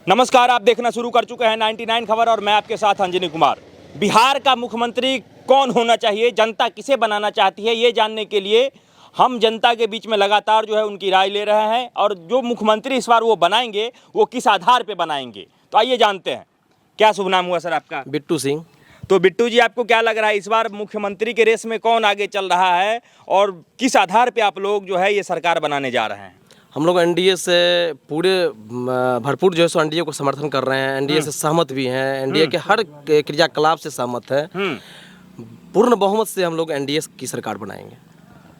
नमस्कार, आप देखना शुरू कर चुके हैं 99 खबर और मैं आपके साथ अंजनी कुमार। बिहार का मुख्यमंत्री कौन होना चाहिए, जनता किसे बनाना चाहती है, ये जानने के लिए हम जनता के बीच में लगातार जो है उनकी राय ले रहे हैं और जो मुख्यमंत्री इस बार वो बनाएंगे वो किस आधार पे बनाएंगे, तो आइए जानते हैं। क्या शुभ नाम हुआ सर आपका? बिट्टू सिंह। तो बिट्टू जी, आपको क्या लग रहा है इस बार मुख्यमंत्री के रेस में कौन आगे चल रहा है और किस आधार पे आप लोग जो है ये सरकार बनाने जा रहे हैं? हम लोग एनडीए से पूरे भरपूर जो है सो एनडीए को समर्थन कर रहे हैं। एनडीए से सहमत भी हैं। एनडीए के हर क्रियाकलाप से सहमत है। पूर्ण बहुमत से हम लोग एनडीए की सरकार बनाएंगे।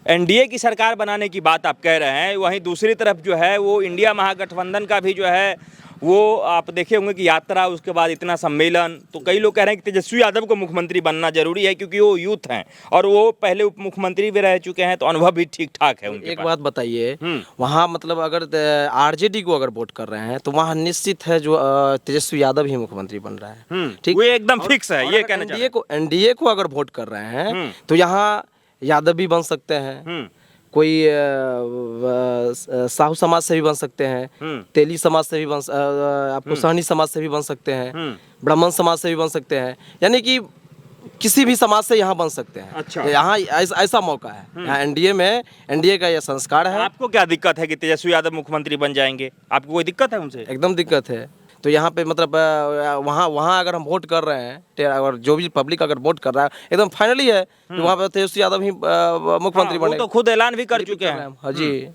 एनडीए की सरकार बनाने की बात आप कह रहे हैं, वहीं दूसरी तरफ जो है वो इंडिया महागठबंधन का भी जो है वो आप देखे होंगे कि यात्रा, उसके बाद इतना सम्मेलन, तो कई लोग कह रहे हैं कि तेजस्वी यादव को मुख्यमंत्री बनना जरूरी है क्योंकि वो यूथ हैं और वो पहले उप मुख्यमंत्री भी रह चुके हैं, तो अनुभव भी ठीक ठाक है उनके एक पास। बात बताइए, वहाँ मतलब अगर आरजेडी को अगर वोट कर रहे हैं तो वहाँ निश्चित है जो तेजस्वी यादव ही मुख्यमंत्री बन रहा है। ठीक, वो एकदम फिक्स है, ये कहना चाहिए। एनडीए को अगर वोट कर रहे हैं तो यहाँ यादव भी बन सकते हैं, कोई साहू समाज से भी बन सकते हैं, तेली समाज से भी आपको सहनी समाज से भी बन सकते हैं, ब्राह्मण समाज से भी बन सकते हैं, यानी कि किसी भी समाज से यहाँ बन सकते हैं। अच्छा, यहाँ ऐसा मौका है। यहाँ एनडीए में एनडीए का यह संस्कार है। आपको क्या दिक्कत है कि तेजस्वी यादव मुख्यमंत्री बन जाएंगे? आपको कोई दिक्कत है उनसे? एकदम दिक्कत है। तो यहाँ पे मतलब वहाँ अगर हम वोट कर रहे हैं और जो भी पब्लिक अगर वोट कर रहा है एकदम फाइनली है कि वहाँ पे तेजस्वी यादव ही मुख्यमंत्री बने। तो खुद ऐलान भी कर चुके हैं। हाँ जी।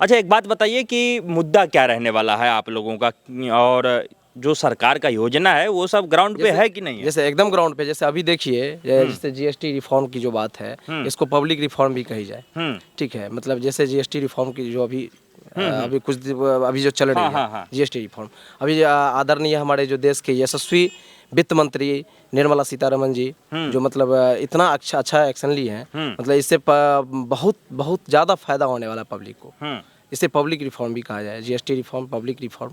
अच्छा, एक बात बताइए कि मुद्दा क्या रहने वाला है आप लोगों का, और जो सरकार का योजना है वो सब ग्राउंड पे है कि नहीं है? जैसे एकदम ग्राउंड पे, जैसे अभी देखिए, जैसे जीएसटी रिफॉर्म की जो बात है, इसको पब्लिक रिफॉर्म भी कही जाए। ठीक है, मतलब जैसे जीएसटी रिफॉर्म की जो अभी अभी जो चल रही है जीएसटी रिफॉर्म, अभी आदरणीय हमारे जो देश के यशस्वी वित्त मंत्री निर्मला सीतारमन जी जो मतलब इतना अच्छा एक्शन लिए हैं, मतलब इससे बहुत बहुत ज़्यादा फायदा होने वाला पब्लिक को। इसे पब्लिक रिफॉर्म भी कहा जाए, जीएसटी रिफॉर्म, पब्लिक रिफॉर्म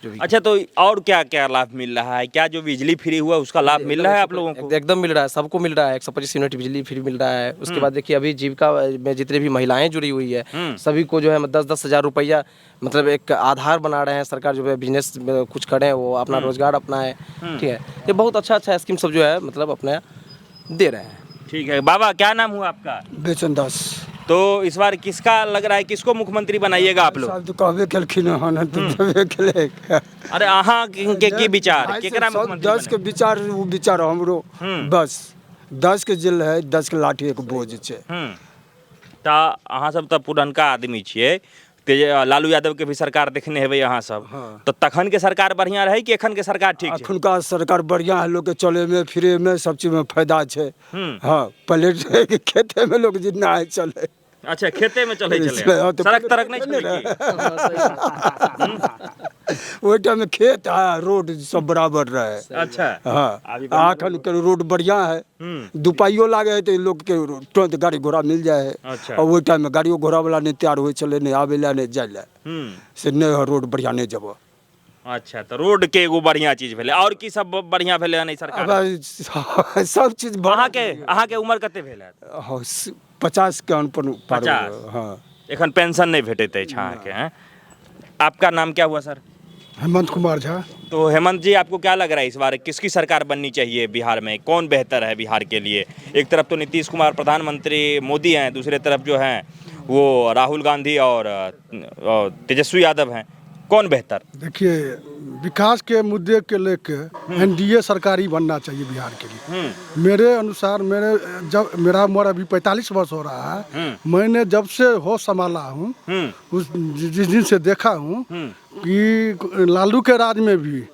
जो भी। अच्छा, तो और क्या क्या लाभ मिल रहा है? क्या जो बिजली फ्री हुआ उसका लाभ मिल रहा है आप लोगों को? एकदम मिल रहा है, सबको मिल रहा है। 125 यूनिट बिजली फ्री मिल रहा है। उसके बाद देखिए, अभी जीविका में जितने भी महिलाएं जुड़ी हुई है सभी को जो है 10-10 हज़ार रुपया मतलब एक आधार बना रहे हैं। सरकार जो है बिजनेस कुछ करें, वो अपना रोजगार अपनाएं। ठीक है, ये बहुत अच्छा स्कीम सब जो है मतलब अपने दे रहे हैं। ठीक है बाबा, क्या नाम हुआ आपका? बेचन दास। तो इस बार किसका लग रहा है, किसको मुख्यमंत्री बनाइएगा आप लोग? तो कहबे केलखिन हन तो कहबे केले। अरे अहाँ के की विचार, केकरा मुख्यमंत्री 10 के विचार, वो विचार हमरो बस 10 के जेल है, 10 के लाठी एक बोझ छै। ता अहाँ सब तो पुरनका आदमी छियै, लालू यादव के भी सरकार देखने हेबै अहाँ सब। तो तखन के सरकार बढ़िया रहे कि एखन के सरकार ठीक छै? अखुनका सरकार बढ़िया है, लोग के चले में फिरे में सब चीज में फायदा छै। हाँ, पहले खेते में लोग जितना है चले। अच्छा, खेते में चले सड़क तरक नहीं चले? ओहि टाइम में खेत है, रोड सब बराबर रहे। अच्छा, हाँ, आखन के रोड बढ़िया है, दुपाइयो लागे है तो लोग के तुरंत गाड़ी घोड़ा मिल जाए है। अच्छा। और वही टाइम में गाड़ियों घोड़ा वाला नहीं तैयार हुए चले, नहीं आवे ला नहीं जाए ला से नहीं रोड बढ़िया नहीं जब। अच्छा, तो रोड के एगो बढ़िया चीज भेले, और की सब बढ़िया भेले नहीं सरकार? सब चीज अहाँ के उम्र कते भेल है? 50 के अनपन। 50? हाँ, एखन पेंशन नहीं भेटत अछि अहाँ के? हैं, आपका नाम क्या हुआ सर? हेमंत कुमार झा। तो हेमंत जी, आपको क्या लग रहा है इस बार किसकी सरकार बननी चाहिए बिहार में? कौन बेहतर है बिहार के लिए? एक तरफ तो नीतीश कुमार प्रधानमंत्री मोदी हैं, दूसरे तरफ जो हैं वो राहुल गांधी और तेजस्वी यादव हैं। कौन बेहतर? देखिए, विकास के मुद्दे के लेके एनडीए सरकार ही बनना चाहिए बिहार के लिए। मेरे अनुसार मेरा उम्र अभी 45 वर्ष हो रहा है। मैंने जब से होश संभाला हूँ, जिस दिन से देखा हूँ कि लालू के राज में भी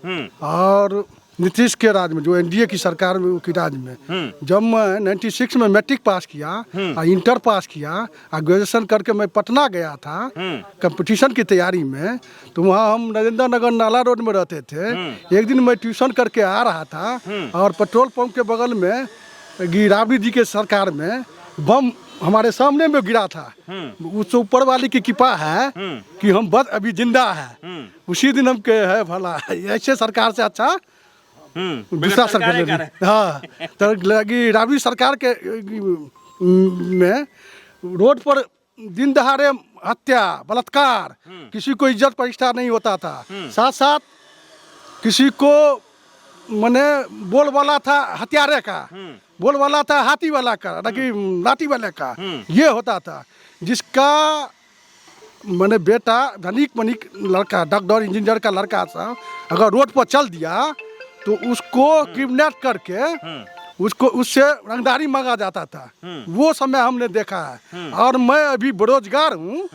और नीतीश के राज में, जो एनडीए की सरकार में की राज में, जब मैं 96 में मैट्रिक पास किया और इंटर पास किया और ग्रेजुएशन करके मैं पटना गया था कंपटीशन की तैयारी में, तो वहाँ हम नरेंद्र नगर नाला रोड में रहते थे। एक दिन मैं ट्यूशन करके आ रहा था और पेट्रोल पंप के बगल में राबड़ी जी के सरकार में बम हमारे सामने में गिरा था। उस ऊपर वाली की कृपा है कि हम बस अभी जिंदा है। उसी दिन हम के है भला ऐसे सरकार से अच्छा दूसरा सरकार। हाँ, तो लगी राबड़ी सरकार के में रोड पर दिन दहाड़े हत्या, बलात्कार, किसी को इज्जत प्रतिष्ठा नहीं होता था। साथ साथ किसी को मैंने बोल वाला था हथियारे का, बोल वाला था हाथी वाला का, ना कि लाठी वाले का, ये होता था। जिसका मैंने बेटा धनिक मनिक लड़का, डॉक्टर इंजीनियर का लड़का था, अगर रोड पर चल दिया तो उसको किडनैप करके उसको उससे रंगदारी मांगा जाता था। वो समय हमने देखा है। और मैं अभी बेरोजगार हूँ,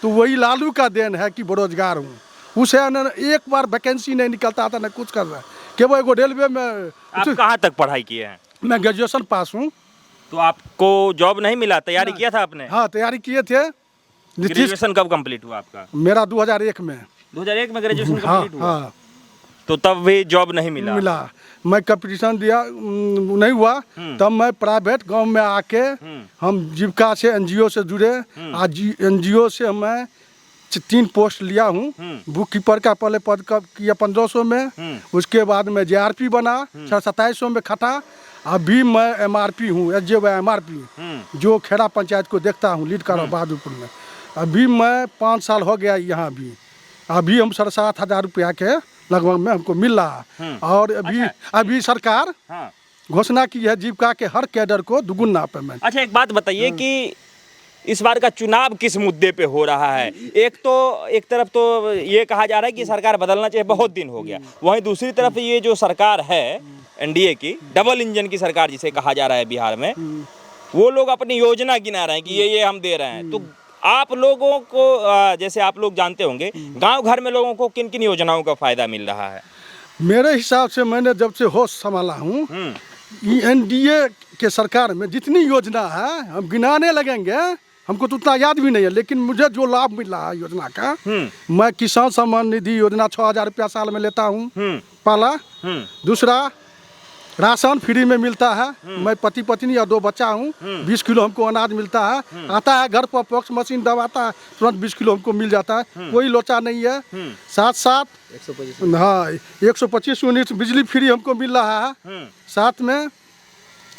तो वही लालू का देन है कि बेरोजगार हूँ। उसे एक बार वैकेंसी नहीं निकलता था, न कुछ कर रहा है। केवल एगो रेलवे में। आप कहाँ तक पढ़ाई किए हैं? मैं ग्रेजुएशन पास हूँ। तो आपको जॉब नहीं मिला? तैयारी किया था आपने? हाँ, तैयारी किए थे। ग्रेजुएशन कब कंप्लीट हुआ आपका? मेरा 2001 में। 2001 में ग्रेजुएशन हाँ, कंप्लीट हुआ? हाँ। तो तब भी जॉब नहीं मिला? मैं कंपटीशन दिया, नहीं हुआ। तब मैं प्राइवेट गांव में आके हम जीविका से एनजीओ से जुड़े। आज एनजीओ से मैं 3 पोस्ट लिया हूँ। बुक कीपर का पहले पद का किया 1500 में, उसके बाद मैं जेआरपी बना 2700 में खटा। अभी मैं एमआरपी हूँ, एसजेवाई एमआरपी, जो खेड़ा पंचायत को देखता हूँ, लीड कर रहा हूँ बहादुरपुर में। अभी मैं 5 साल हो गया यहाँ भी। अभी हम 7,500 रुपया के लगभग में हमको मिल रहा है। और अभी सरकार घोषणा की है जीविका के हर कैडर को दुगुना पेमेंट। अच्छा, एक बात बताइए कि इस बार का चुनाव किस मुद्दे पे हो रहा है? एक तरफ तो ये कहा जा रहा है कि सरकार बदलना चाहिए, बहुत दिन हो गया। वहीं दूसरी तरफ ये जो सरकार है एनडीए की, डबल इंजन की सरकार जिसे कहा जा रहा है बिहार में, वो लोग अपनी योजना गिना रहे हैं कि ये हम दे रहे हैं। तो आप लोगों को, जैसे आप लोग जानते होंगे, गांव घर में लोगों को किन किन योजनाओं का फायदा मिल रहा है? मेरे हिसाब से मैंने जब से होश संभाला हूँ, एनडीए के सरकार में जितनी योजना है हम गिनाने लगेंगे, हमको तो उतना याद भी नहीं है। लेकिन मुझे जो लाभ मिल रहा है योजना का, मैं किसान सम्मान निधि योजना 6,000 रुपया साल में लेता हूँ, पहला। दूसरा, राशन फ्री में मिलता है। मैं पति पत्नी और 2 बच्चा हूँ। 20 किलो हमको अनाज मिलता है। आता है घर पर पॉक्स मशीन दबाता है, तुरंत 20 किलो हमको मिल जाता है। कोई लोचा नहीं है। साथ 125 यूनिट बिजली फ्री हमको मिल रहा है। साथ में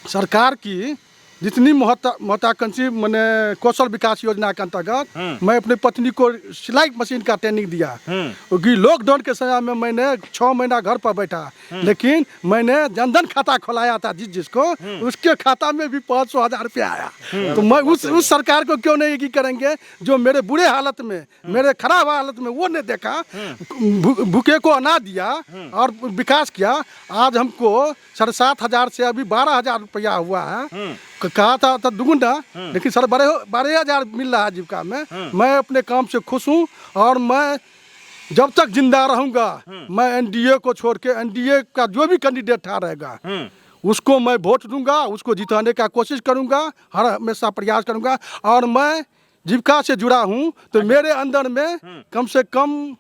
सरकार की जितनी महत्वाकांक्षी मैंने कौशल विकास योजना के अंतर्गत मैं अपनी पत्नी को सिलाई मशीन का ट्रेनिंग दिया। क्योंकि लॉकडाउन के समय में मैंने 6 महीना घर पर बैठा, लेकिन मैंने जनधन खाता खोलाया था जिसको, उसके खाता में भी 500,000 रुपया आया। तो मैं उस सरकार को क्यों नहीं करेंगे जो मेरे बुरे हालत में, मेरे खराब हालत में वो नहीं देखा, भूखे को अनाज दिया और विकास किया। आज हमको 7,500 से अभी 12,000 रुपया हुआ है। कहा था दुगुना, लेकिन सर 12,000 मिल रहा है जीविका में। मैं अपने काम से खुश हूँ और मैं जब तक जिंदा रहूंगा, मैं एनडीए को छोड़ के, एनडीए का जो भी कैंडिडेट रहेगा उसको मैं वोट दूंगा, उसको जिताने का कोशिश करूंगा, हर हमेशा प्रयास करूंगा। और मैं जीविका से जुड़ा हूँ, तो मेरे अंदर में कम से कम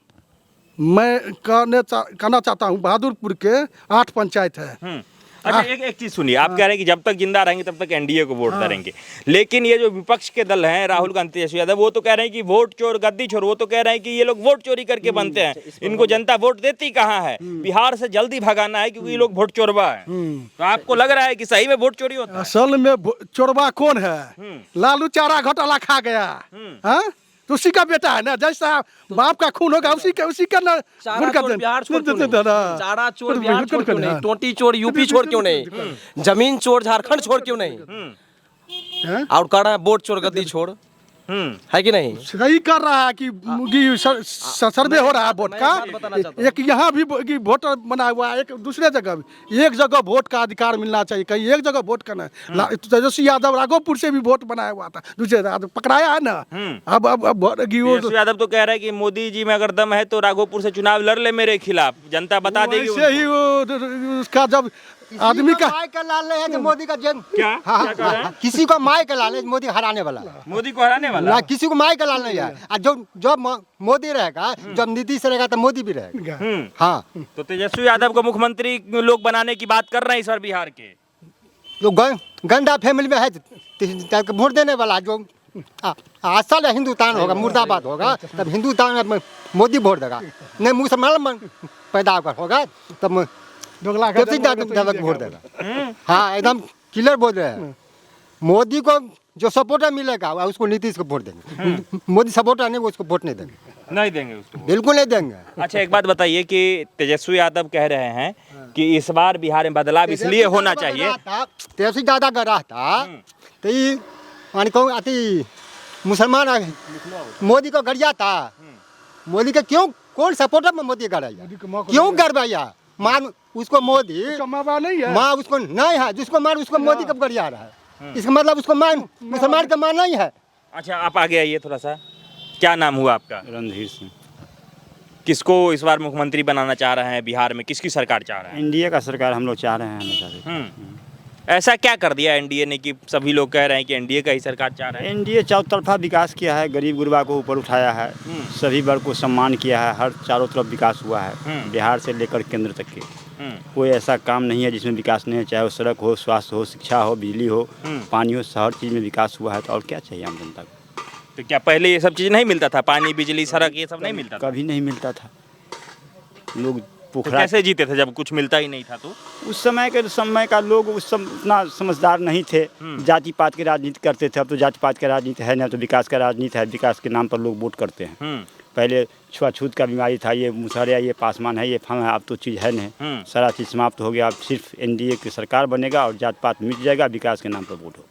मैं कहना चाहता हूँ, बहादुरपुर के 8 पंचायत है। अच्छा, एक चीज सुनिए, आप कह रहे हैं कि जब तक जिंदा रहेंगे तब तक एनडीए को वोट करेंगे, लेकिन ये जो विपक्ष के दल हैं, राहुल गांधी, तेजस्वी यादव, वो तो कह रहे हैं कि वोट चोर गद्दी चोर। वो तो कह रहे हैं कि ये लोग वोट चोरी करके बनते हैं, इनको जनता वोट देती कहाँ है, बिहार से जल्दी भगाना है क्योंकि ये लोग वोट चोरवा है। तो आपको लग रहा है कि सही में वोट चोरी होता है? असल में चोरवा कौन है? लालू चारा घोटाला खा गया, तो उसी का बेटा है ना। जैसा बाप का खून होगा उसी का ना। चारा चोर बिहार छोड़ क्यों नहीं? टोटी चोर यूपी छोड़ क्यों नहीं? जमीन चोर झारखंड छोड़ क्यों नहीं? और कह रहा है वोट चोर गद्दी छोड़, है कि नहीं? सही कर रहा है कि सर्वे हो रहा है वोट का। एक यहाँ भी वोटर बना हुआ है, एक दूसरे जगह भी। एक जगह वोट का अधिकार मिलना चाहिए, कहीं एक जगह वोट करना है। तेजस्वी यादव राघोपुर से भी वोट बनाया हुआ था, दूसरे पकड़ाया है ना। अब तेजस्वी यादव तो कह रहा है कि मोदी जी में अगर दम है तो राघोपुर से चुनाव लड़ ले मेरे खिलाफ, जनता बता देगी। ही उसका जब आदमी का माई का लाल है तो मोदी का जन क्या? किसी को माई का लाल है, मोदी हराने वाला, मोदी को हराने वाला ना किसी को माई का लाल नहीं है। और जो मोदी रहेगा, जब नीतीश रहेगा तो मोदी भी रहेगा। हाँ, तो तेजस्वी यादव को मुख्यमंत्री लोग बनाने की बात कर रहे हैं इस बार बिहार के। जो गंदा फैमिली में है वोट देने वाला, जो असल हिंदुस्तान होगा, मुर्दाबाद होगा, तब हिंदुस्तान में मोदी वोट देगा। नहीं मुसलमान पैदा होगा तब वोट देगा। हाँ, एकदम क्लियर बोल रहे हैं। मोदी को जो सपोर्टर मिलेगा उसको नीतीश को वोट देंगे। मोदी सपोर्टर नहीं, उसको वोट नहीं देंगे, नहीं देंगे उसको। बिल्कुल नहीं देंगे। अच्छा एक बात बताइए कि तेजस्वी यादव कह रहे हैं कि इस बार बिहार में बदलाव इसलिए होना चाहिए। तेजस्वी ज़्यादा कर रहा था तो ये मानी कहूँ अति मुसलमान मोदी को गरिया था। मोदी के क्यों कौन सपोर्टर में मोदी गड़ाया, क्यों गड़वाया? मान उसको मोदी कमावा नहीं है, माँ उसको नहीं है, जिसको मार उसको मोदी कब गरिया रहा है। इसका मतलब उसको मान मुसलमान का मान नहीं है। अच्छा आप आगे आइए थोड़ा सा। क्या नाम हुआ आपका? रणधीर सिंह। किसको इस बार मुख्यमंत्री बनाना चाह रहे हैं बिहार में? किसकी सरकार चाह रहे हैं? एनडीए का सरकार हम लोग चाह रहे हैं हमेशा से। ऐसा क्या कर दिया एनडीए ने कि सभी लोग कह रहे हैं कि एनडीए का ही सरकार चाह रहे हैं? एनडीए चौतरफा विकास किया है, गरीब गुरबा को ऊपर उठाया है, सभी वर्ग को सम्मान किया है, हर चारों तरफ विकास हुआ है, बिहार से लेकर केंद्र तक के। कोई ऐसा काम नहीं है जिसमें विकास नहीं है, चाहे वो सड़क हो, स्वास्थ्य हो, शिक्षा हो, बिजली हो, पानी हो, हर चीज़ में विकास हुआ है। तो और क्या चाहिए आम जनता को? तो क्या पहले ये सब चीज़ नहीं मिलता था? पानी, बिजली, सड़क ये सब नहीं मिलता था? कभी नहीं मिलता था। लोग तो पोखरा कैसे जीते थे जब कुछ मिलता ही नहीं था? तो उस समय का लोग उस समय उतना समझदार नहीं थे, जाति पात की राजनीति करते थे। अब तो जाति पात की राजनीति है ना, तो विकास का राजनीति है, विकास के नाम पर लोग वोट करते हैं। पहले छुआछूत का बीमारी था, ये मुसहरिया, ये पासवान है, ये फम है, अब तो चीज़ है नहीं, सारा चीज़ समाप्त हो गया। अब सिर्फ एनडीए की सरकार बनेगा और जात पात मिट जाएगा, विकास के नाम पर वोट हो,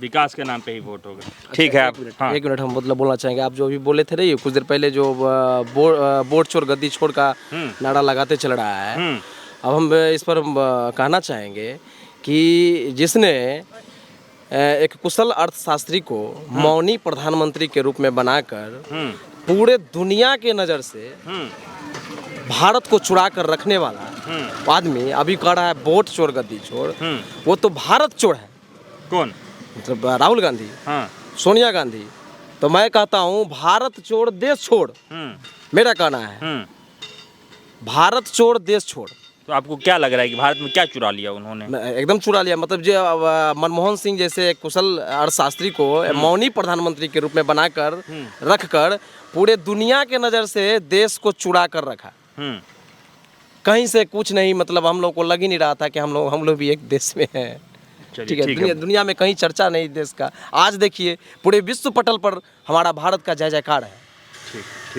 विकास के नाम पे ही वोट होगा। ठीक है आप हाँ। एक मिनट हम मतलब बोलना चाहेंगे, आप जो अभी बोले थे नहीं कुछ देर पहले जो वोट चोर गद्दी छोड़ का नारा लगाते चल रहा है, अब हम इस पर कहना चाहेंगे कि जिसने एक कुशल अर्थशास्त्री को मौनी प्रधानमंत्री के रूप में बनाकर पूरे दुनिया के नज़र से भारत को चुरा कर रखने वाला आदमी अभी कह रहा है वोट चोर गद्दी चोर, वो तो भारत चोर है। कौन? मतलब राहुल गांधी, हाँ। सोनिया गांधी। तो मैं कहता हूँ भारत चोर देश छोड़, मेरा कहना है भारत चोर देश छोड़। तो आपको क्या लग रहा है कि भारत में क्या चुरा लिया उन्होंने? एकदम चुरा लिया, मतलब जो मनमोहन सिंह जैसे कुशल अर्थशास्त्री को मौनी प्रधानमंत्री के रूप में बनाकर रखकर पूरे दुनिया के नज़र से देश को चुरा कर रखा। कहीं से कुछ नहीं, मतलब हम लोग को लग ही नहीं रहा था कि हम लोग भी एक देश में हैं। ठीक है, दुनिया में कहीं चर्चा नहीं देश का। आज देखिए पूरे विश्व पटल पर हमारा भारत का जय जयकार है।